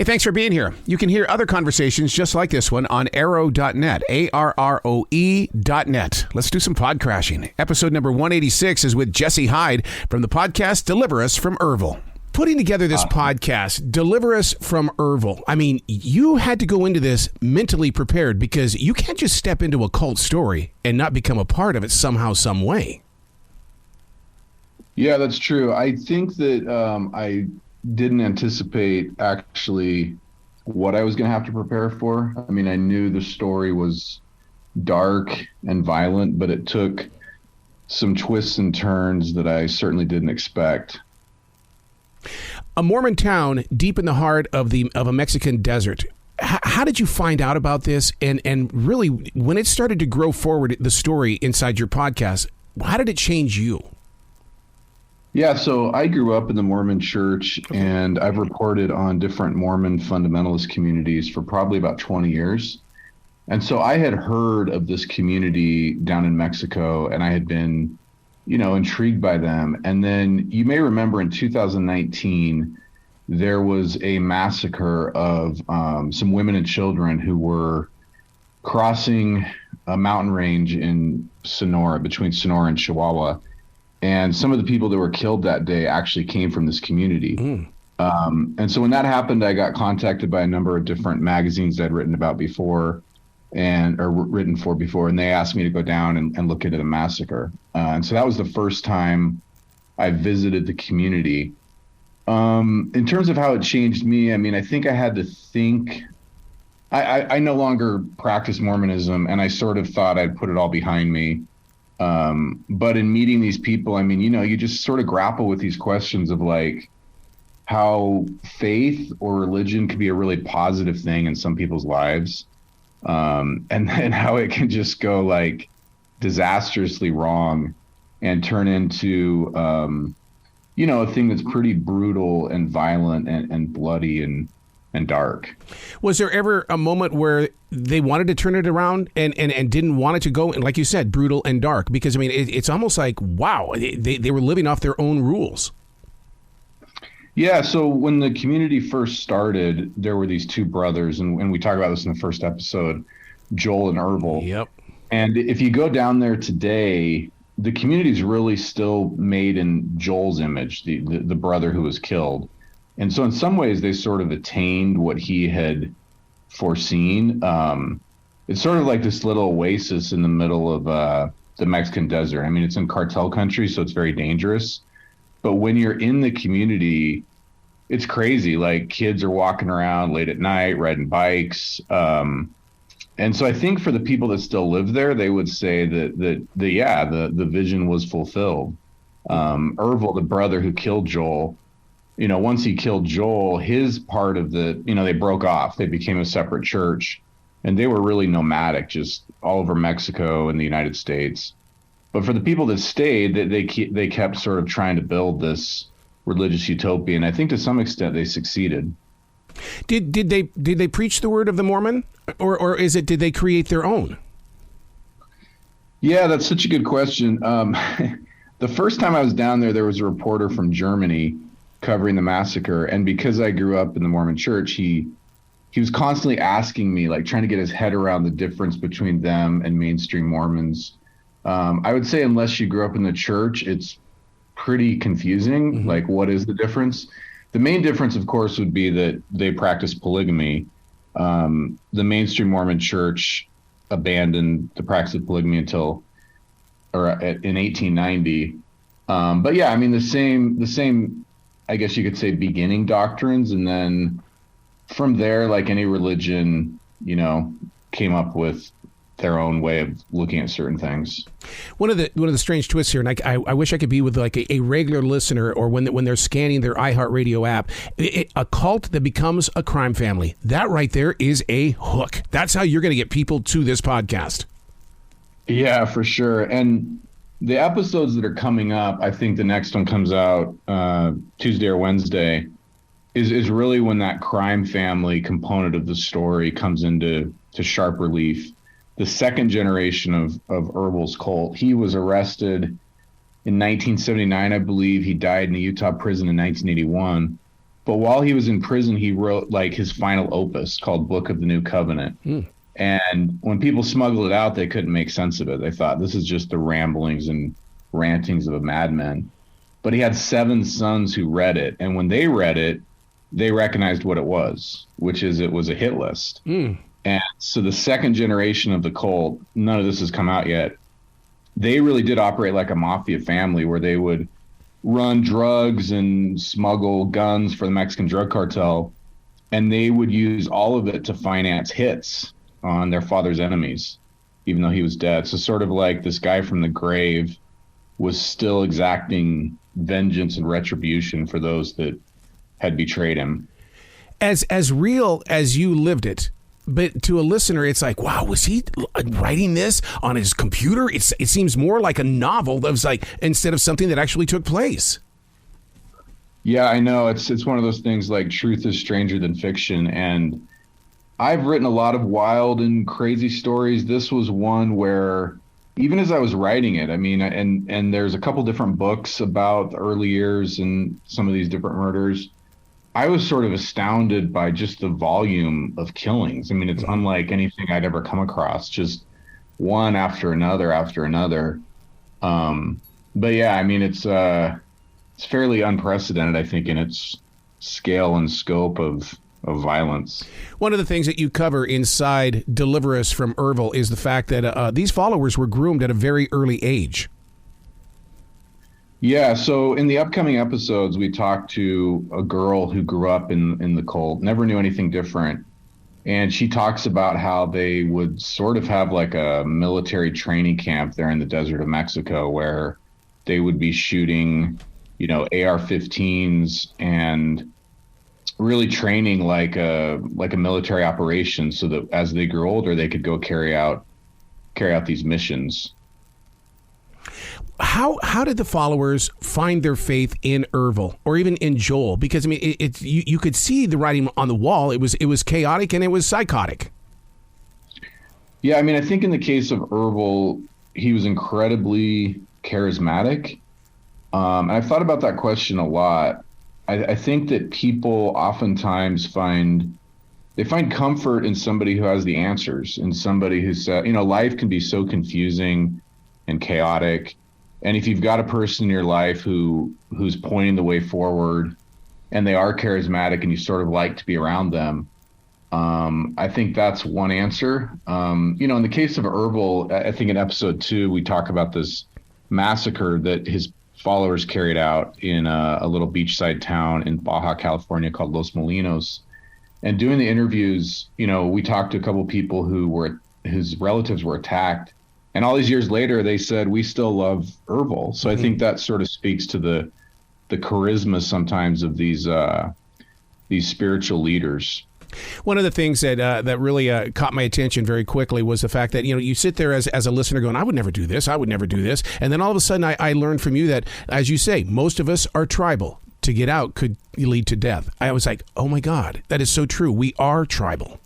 Hey, thanks for being here. You can hear other conversations just like this one on arrow.net, ARROE.net. Let's do some pod crashing. Episode number 186 is with Jesse Hyde from the podcast Deliver Us From Ervil. Putting together this podcast, Deliver Us From Ervil, I mean, you had to go into this mentally prepared because you can't just step into a cult story and not become a part of it somehow, some way. Yeah, that's true. I think that I didn't anticipate actually what I was going to have to prepare for. I mean, I knew the story was dark and violent, but it took some twists and turns that I certainly didn't expect. A Mormon town deep in the heart of a Mexican desert. How did you find out about this? And really, when it started to grow forward, the story inside your podcast, how did it change you? Yeah, so I grew up in the Mormon church, and I've reported on different Mormon fundamentalist communities for probably about 20 years. And so I had heard of this community down in Mexico, and I had been, intrigued by them. And then you may remember in 2019, there was a massacre of some women and children who were crossing a mountain range in Sonora, between Sonora and Chihuahua. And some of the people that were killed that day actually came from this community. And so when that happened, I got contacted by a number of different magazines I'd written about before or written for before. And they asked me to go down and look into the massacre. And so that was the first time I visited the community. In terms of how it changed me, I mean, I think I had to think. I no longer practice Mormonism, and I sort of thought I'd put it all behind me. But in meeting these people, I mean, you just sort of grapple with these questions of like how faith or religion can be a really positive thing in some people's lives. And then how it can just go like disastrously wrong and turn into, a thing that's pretty brutal and violent and bloody and dark. Was there ever a moment where they wanted to turn it around and didn't want it to go, and like you said, brutal and dark? Because, I mean, it's almost like, wow, they were living off their own rules. Yeah, so when the community first started, there were these two brothers, and we talk about this in the first episode, Joel and Ervil. Yep. And if you go down there today, the community is really still made in Joel's image, the brother who was killed. And so in some ways, they sort of attained what he had foreseen. It's sort of like this little oasis in the middle of the Mexican desert. I mean, it's in cartel country, so it's very dangerous. But when you're in the community, it's crazy. Like kids are walking around late at night, riding bikes. And so I think for the people that still live there, they would say that the vision was fulfilled. Ervil, the brother who killed Joel, once he killed Joel, his part of they broke off. They became a separate church, and they were really nomadic, just all over Mexico and the United States. But for the people that stayed, they kept sort of trying to build this religious utopia, and I think to some extent they succeeded. Did they preach the word of the Mormon, or did they create their own? Yeah, that's such a good question. The first time I was down there was a reporter from Germany covering the massacre, and because I grew up in the Mormon church, he was constantly asking me, like, trying to get his head around the difference between them and mainstream Mormons. I would say unless you grew up in the church, it's pretty confusing. Mm-hmm. Like, what is the difference? The main difference, of course, would be that they practice polygamy. The mainstream Mormon church abandoned the practice of polygamy in 1890. But yeah, I mean, the same, I guess you could say, beginning doctrines. And then from there, like any religion, came up with their own way of looking at certain things. One of the strange twists here, and I wish I could be with like a regular listener, or when they're scanning their iHeartRadio app, a cult that becomes a crime family. That right there is a hook. That's how you're going to get people to this podcast. Yeah, for sure. And the episodes that are coming up, I think the next one comes out Tuesday or Wednesday, is really when that crime family component of the story comes into sharp relief. The second generation of Ervil's cult, he was arrested in 1979, I believe. He died in a Utah prison in 1981. But while he was in prison, he wrote like his final opus called Book of the New Covenant. And when people smuggled it out, they couldn't make sense of it. They thought this is just the ramblings and rantings of a madman. But he had 7 sons who read it. And when they read it, they recognized what it was, which is it was a hit list. And so the second generation of the cult, none of this has come out yet. They really did operate like a mafia family where they would run drugs and smuggle guns for the Mexican drug cartel. And they would use all of it to finance hits on their father's enemies, even though he was dead. So sort of like this guy from the grave was still exacting vengeance and retribution for those that had betrayed him. As real as you lived it, but to a listener, it's like, wow, was he writing this on his computer? It seems more like a novel that was like, instead of something that actually took place. Yeah, I know. It's one of those things like truth is stranger than fiction. And I've written a lot of wild and crazy stories. This was one where even as I was writing it, I mean, and there's a couple different books about the early years and some of these different murders. I was sort of astounded by just the volume of killings. I mean, it's unlike anything I'd ever come across, just one after another after another. But yeah, I mean, it's fairly unprecedented, I think, in its scale and scope of violence. One of the things that you cover inside Deliver Us From Ervil is the fact that these followers were groomed at a very early age. Yeah, so in the upcoming episodes, we talked to a girl who grew up in the cult, never knew anything different. And she talks about how they would sort of have like a military training camp there in the desert of Mexico where they would be shooting, AR-15s and really training like a military operation so that as they grew older, they could go carry out these missions. How did the followers find their faith in Ervil or even in Joel? Because I mean, you could see the writing on the wall. It was chaotic and it was psychotic. Yeah, I mean, I think in the case of Ervil, he was incredibly charismatic, and I've thought about that question a lot. I think that people oftentimes find comfort in somebody who has the answers, in somebody who said, life can be so confusing and chaotic. And if you've got a person in your life who's pointing the way forward and they are charismatic and you sort of like to be around them, I think that's one answer. In the case of Ervil, I think in episode 2, we talk about this massacre that his followers carried out in a little beachside town in Baja California called Los Molinos. And doing the interviews, we talked to a couple of people whose relatives were attacked. And all these years later, they said, we still love Ervil. So I think that sort of speaks to the charisma sometimes of these spiritual leaders. One of the things that really caught my attention very quickly was the fact that, you sit there as a listener going, I would never do this. I would never do this. And then all of a sudden I learned from you that, as you say, most of us are tribal. To get out could lead to death. I was like, oh, my God, that is so true. We are tribal.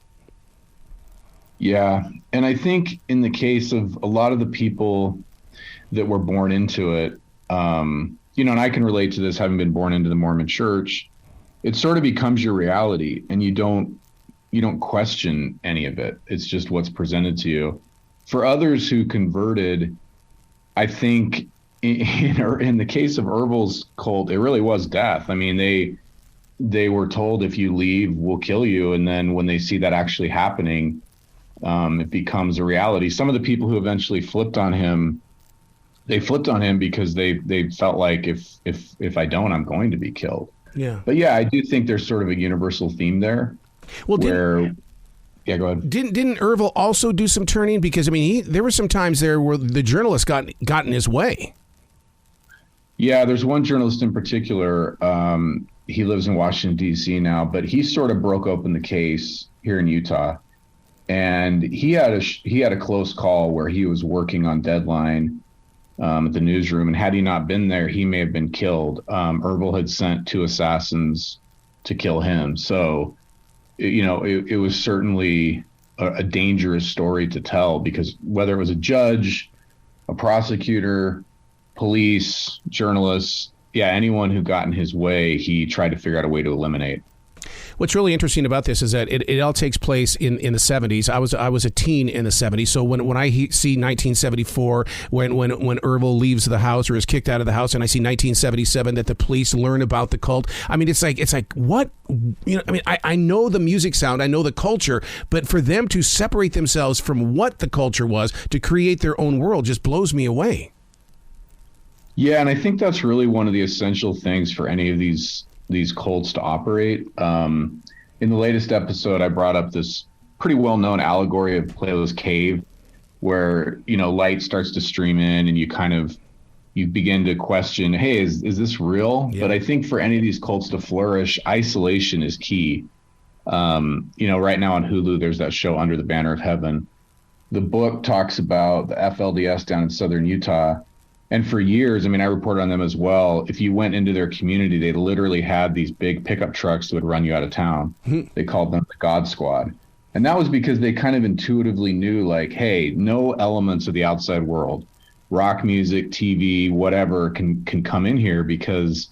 Yeah. And I think in the case of a lot of the people that were born into it, and I can relate to this having been born into the Mormon church, it sort of becomes your reality and you don't question any of it. It's just what's presented to you. For others who converted, I think in the case of Ervil's cult, it really was death. I mean, they were told, if you leave, we'll kill you. And then when they see that actually happening, it becomes a reality. Some of the people who eventually flipped on him because they felt like if I don't, I'm going to be killed. Yeah. But yeah, I do think there's sort of a universal theme there. Well, go ahead. Didn't Ervil also do some turning? Because I mean, there were some times there where the journalist got in his way. Yeah, there's one journalist in particular. He lives in Washington, D.C. now, but he sort of broke open the case here in Utah. And he had a close call where he was working on deadline at the newsroom. And had he not been there, he may have been killed. Ervil had sent 2 assassins to kill him. So, it was certainly a dangerous story to tell, because whether it was a judge, a prosecutor, police, journalists, yeah, anyone who got in his way, he tried to figure out a way to eliminate. What's really interesting about this is that it all takes place in the 70s. I was a teen in the 70s, so when I see 1974, when Ervil leaves the house or is kicked out of the house, and I see 1977 that the police learn about the cult. I mean, it's like what, you know? I mean, I know the music sound, I know the culture, but for them to separate themselves from what the culture was to create their own world just blows me away. Yeah, and I think that's really one of the essential things for any of these cults to operate. In the latest episode, I brought up this pretty well-known allegory of Plato's cave, where, you know, light starts to stream in and you begin to question, hey, is this real? Yeah. But I think for any of these cults to flourish, isolation is key. You know, right now on Hulu, there's that show Under the Banner of Heaven. The book talks about the FLDS down in southern Utah. And for years, I mean, I reported on them as well. If you went into their community, they literally had these big pickup trucks that would run you out of town. They called them the God Squad. And that was because they kind of intuitively knew, like, hey, no elements of the outside world, rock music, TV, whatever, can come in here, because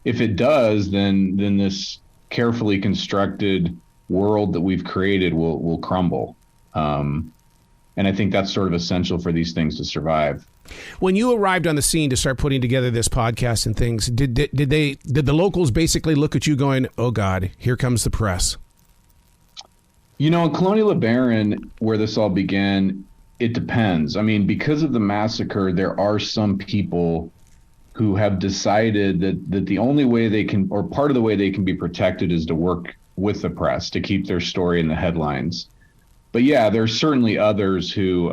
if it does, then this carefully constructed world that we've created will crumble. And I think that's sort of essential for these things to survive. When you arrived on the scene to start putting together this podcast and things, did the locals basically look at you going, oh God, here comes the press? You know, in Colonial LeBaron, where this all began, it depends. I mean, because of the massacre, there are some people who have decided that the only way they can, or part of the way they can be protected, is to work with the press to keep their story in the headlines. But yeah, there's certainly others who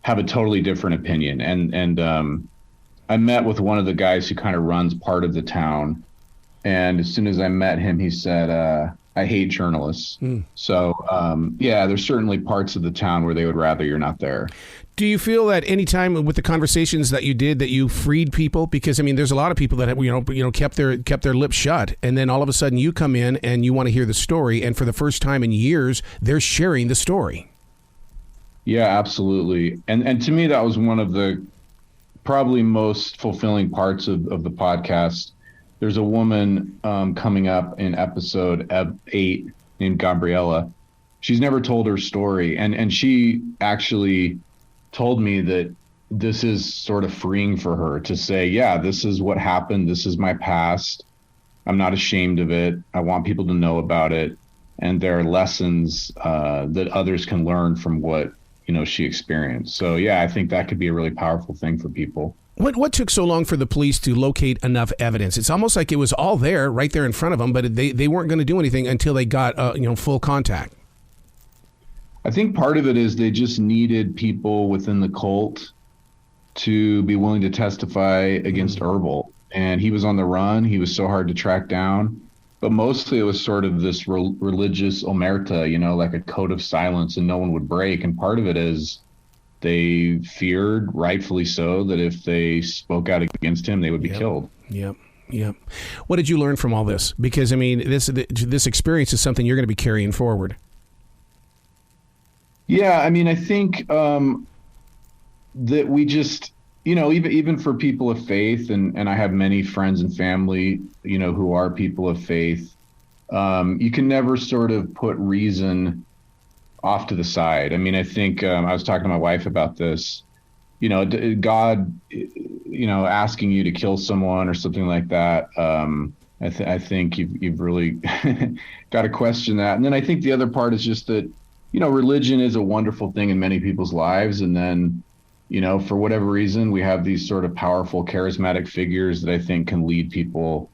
have a totally different opinion. And I met with one of the guys who kind of runs part of the town. And as soon as I met him, he said, I hate journalists. So, yeah, there's certainly parts of the town where they would rather you're not there. Do you feel that any time with the conversations that you did that you freed people? Because I mean, there's a lot of people that have, kept their lips shut, and then all of a sudden you come in and you want to hear the story, and for the first time in years, they're sharing the story. Yeah, absolutely. And to me, that was one of the probably most fulfilling parts of the podcast. There's a woman coming up in episode 8 named Gabriella. She's never told her story, and she actually told me that this is sort of freeing for her to say, yeah, this is what happened. This is my past. I'm not ashamed of it. I want people to know about it. And there are lessons that others can learn from what, she experienced. So, yeah, I think that could be a really powerful thing for people. What took so long for the police to locate enough evidence? It's almost like it was all there, right there in front of them, but they weren't going to do anything until they got, full contact. I think part of it is they just needed people within the cult to be willing to testify against Ervil. And he was on the run. He was so hard to track down. But mostly it was sort of this religious omerta, like a code of silence, and no one would break. And part of it is they feared, rightfully so, that if they spoke out against him, they would be killed. Yep. What did you learn from all this? Because, I mean, this experience is something you're going to be carrying forward. Yeah, I mean, I think that we just, even for people of faith, and I have many friends and family, who are people of faith, you can never sort of put reason off to the side. I mean, I think I was talking to my wife about this, God, asking you to kill someone or something like that. I think you've really got to question that. And then I think the other part is just that, religion is a wonderful thing in many people's lives. And then, for whatever reason, we have these sort of powerful, charismatic figures that I think can lead people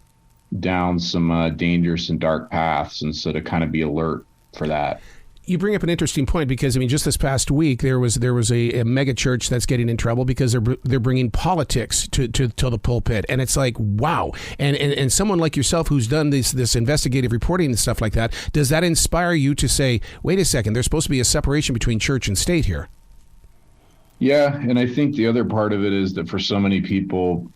down some dangerous and dark paths. And so to kind of be alert for that. You bring up an interesting point because, I mean, just this past week, there was a mega church that's getting in trouble because they're bringing politics to the pulpit. And it's like, wow. And someone like yourself who's done this investigative reporting and stuff like that, does that inspire you to say, wait a second, there's supposed to be a separation between church and state here? Yeah. And I think the other part of it is that for so many people,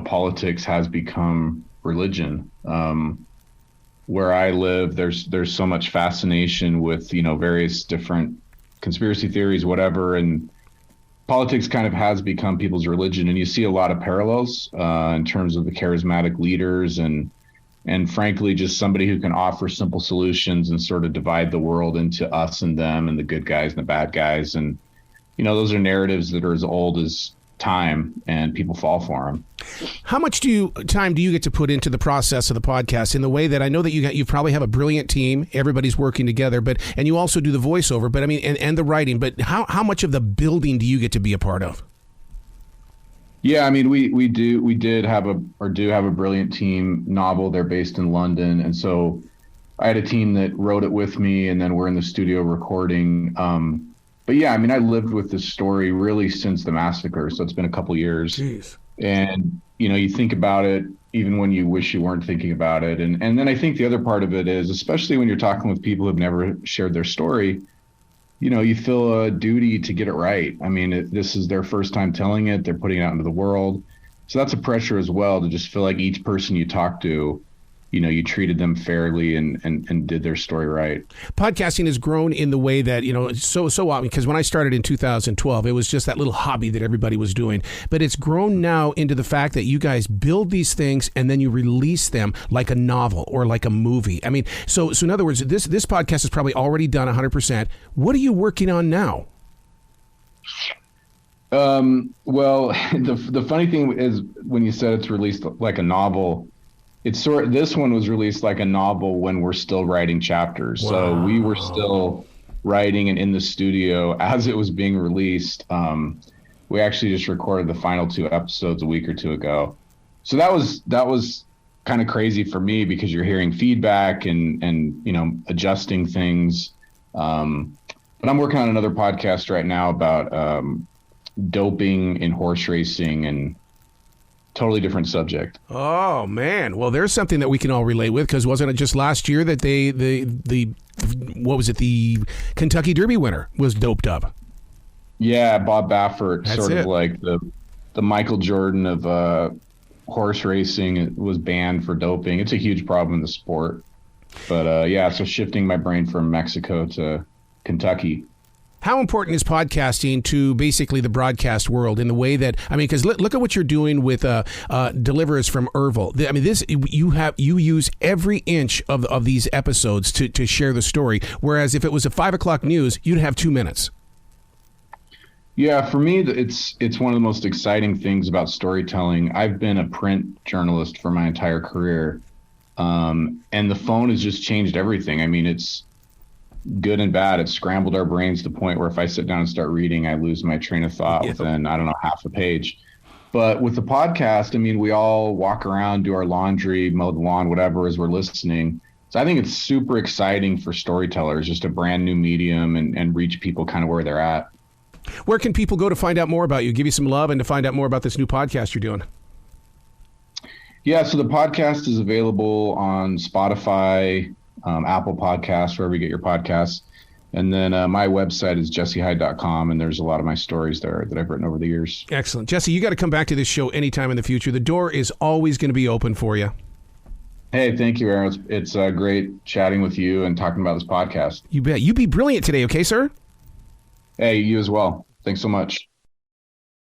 politics has become religion. Where I live, there's so much fascination with, various different conspiracy theories, whatever. And, politics kind of has become people's religion, and you see a lot of parallels in terms of the charismatic leaders and frankly, just somebody who can offer simple solutions and sort of divide the world into us and them and the good guys and the bad guys. And, those are narratives that are as old as time, and people fall for them. How much time do you get to put into the process of the podcast, in the way that I know that you probably have a brilliant team, everybody's working together, and you also do the voiceover, but I mean, and the writing, but how much of the building do you get to be a part of? Yeah, I mean, we do have a brilliant team novel. They're based in London. And so I had a team that wrote it with me, and then we're in the studio recording. But yeah, I mean, I lived with this story really since the massacre. So it's been a couple years. Jeez. And, you think about it even when you wish you weren't thinking about it. And then I think the other part of it is, especially when you're talking with people who've never shared their story, you feel a duty to get it right. I mean, this is their first time telling it. They're putting it out into the world. So that's a pressure as well, to just feel like each person you talk to, you treated them fairly and did their story right. Podcasting has grown in the way that, so often, because when I started in 2012, it was just that little hobby that everybody was doing. But it's grown now into the fact that you guys build these things and then you release them like a novel or like a movie. I mean, so in other words, this podcast is probably already done 100%. What are you working on now? Well, the funny thing is, when you said it's released like a novel, this one was released like a novel when we're still writing chapters. Wow. So we were still writing and in the studio as it was being released. We actually just recorded the final 2 episodes a week or 2 ago. So that was kind of crazy for me, because you're hearing feedback and adjusting things. But I'm working on another podcast right now about doping in horse racing, and totally different subject. Oh man. Well, there's something that we can all relate with, because wasn't it just last year that the Kentucky Derby winner was doped up? Yeah, Bob Baffert. That's sort it. Of like the Michael Jordan of horse racing. It was banned for doping. It's a huge problem in the sport. But so shifting my brain from Mexico to Kentucky. How important is podcasting to basically the broadcast world, in the way that, I mean, because look at what you're doing with Deliver Us From Ervil. I mean, you use every inch of these episodes to share the story, whereas if it was a 5 o'clock news, you'd have 2 minutes. Yeah, for me, it's one of the most exciting things about storytelling. I've been a print journalist for my entire career, and the phone has just changed everything. I mean, it's good and bad. It's scrambled our brains to the point where if I sit down and start reading, I lose my train of thought within, I don't know, half a page. But with the podcast, I mean, we all walk around, do our laundry, mow the lawn, whatever, as we're listening. So I think it's super exciting for storytellers, just a brand new medium, and reach people kind of where they're at. Where can people go to find out more about you, give you some love, and to find out more about this new podcast you're doing? Yeah, so the podcast is available on Spotify, Apple Podcasts, wherever you get your podcasts. And then my website is jessehyde.com, and there's a lot of my stories there that I've written over the years. Excellent. Jesse, you got to come back to this show anytime in the future. The door is always going to be open for you. Hey, thank you, Aaron. It's great chatting with you and talking about this podcast. You bet. You be brilliant today, okay, sir? Hey, you as well. Thanks so much.